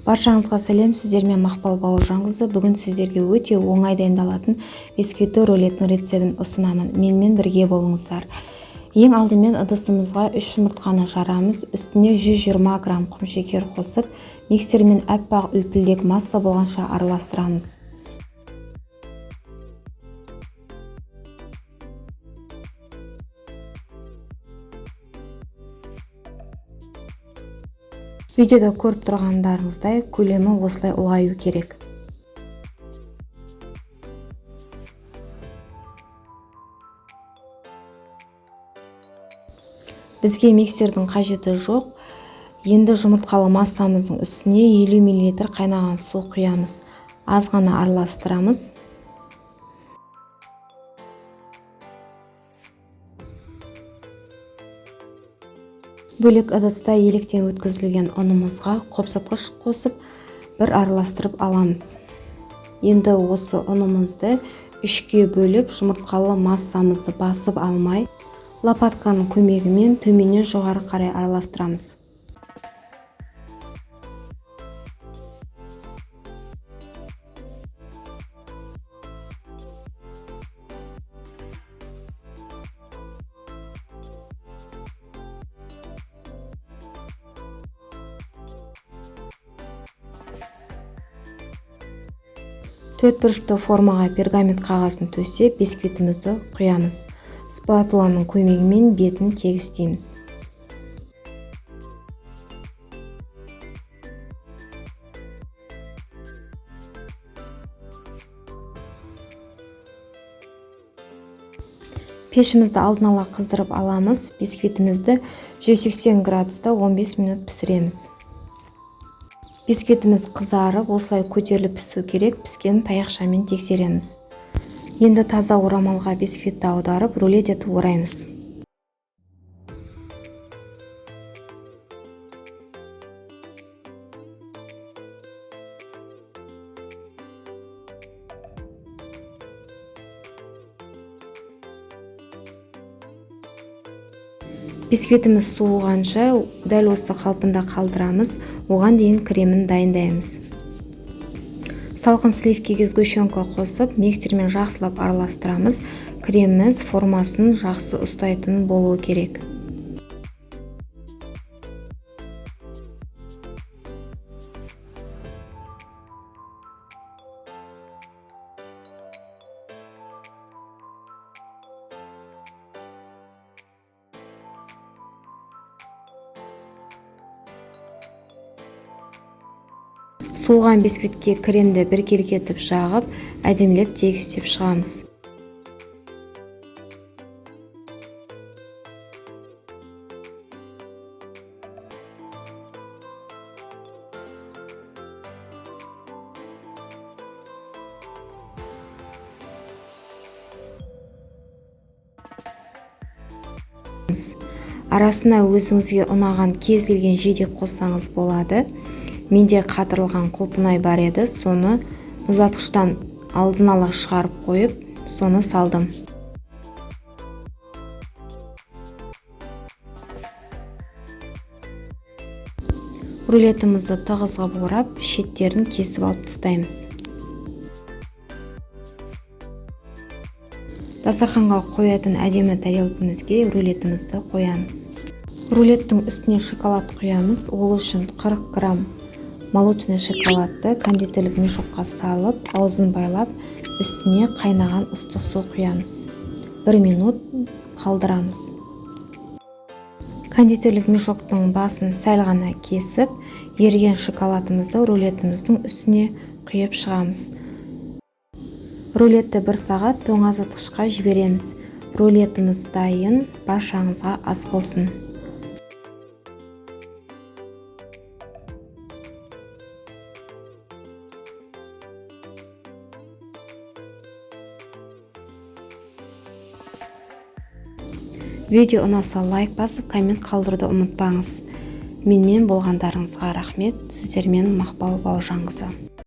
Баршаңызға сәлем, сіздермен Мақпал Бауыржанқызы. Бүгін сіздерге өте оңай дайындалатын бисквитті рулеттің рецебін ұсынамын. Менімен бірге болыңыздар. Ең алдымен ыдысымызға 3 жұмыртқаны жарамыз, үстіне 120 грамм құмшекер қосып, миксермен аппақ үлпілдек масса болғанша араластырамыз. Видеода көріп тұрғандарыңыздай көлемі осылай ұлғаю керек. Бізге миксердің қажеті жоқ. Енді жұмыртқалы массамыздың үстіне 50 мл қайнаған су құямыз. Аз ғана араластырамыз. Бөлек ыдыста електен өткізілген ұнымызға қопсытқыш қосып, бір араластырып аламыз. Енді осы ұнымызды 3-ке бөліп, жұмыртқалы массамызды басып алмай, лопатканың көмегімен төменнен жоғары қарай араластырамыз. Төрт бұрышты формаға пергамент қағазын төсеп, бисквитімізді құямыз. Спатуланың көмегімен бетін тегістейміз. Пешімізді алдын ала қыздырып аламыз. Бисквитімізді 180 градуста 15 минут пісіреміз. Бисквитіміз қызарып, осылай көтеріліп пісу керек, піскен таяқшамен тексереміз. Енді таза орамалға бисквитті аударып, рулет етіп ораймыз. Бисквитіміз суығанша дәл осы қалпында қалдырамыз, оған дейін кремін дайындаймыз. Салқын сливкеге сгущенка қосып, миксермен жақсылап араластырамыз. Креміміз формасын жақсы ұстайтын болуы керек. Суыған бисквитке кремді біркелкетіп жағып, әдемілеп тегістеп шығамыз. Арасына өзіңізге ұнаған кез келген жидек қоссаңыз болады. Менде қатырылған құлпынай бар еді, соны мұздатқыштан алдын ала шығарып қойып, соны салдым. Рулетімізді тығыз ғып орап, шеттерін кесіп алып тастаймыз. Дастарханға қоятын әдемі тарелкамызге рулетімізді қоямыз. Рулеттің үстіне шоколад құямыз. Ол үшін 40 грамм молочный шоколадты кондитерлік мешокқа салып, аузын байлап, үстіне қайнаған ыстық су құямыз. 1 минут қалдырамыз. Кондитерлік мешоктың басын сәл ғана кесіп, еріген шоколадымызды рулетіміздің үстіне құйып шығамыз. Рулетті 1 сағат тоңазытқышқа жібереміз. Рулетіміз дайын, баршаңызға ас болсын. Видео ұнаса лайк басып, коммент қалдыруды ұмытпаңыз. Менімен болғандарыңызға рахмет. Сіздермен Мақпал Бауыржанқызы.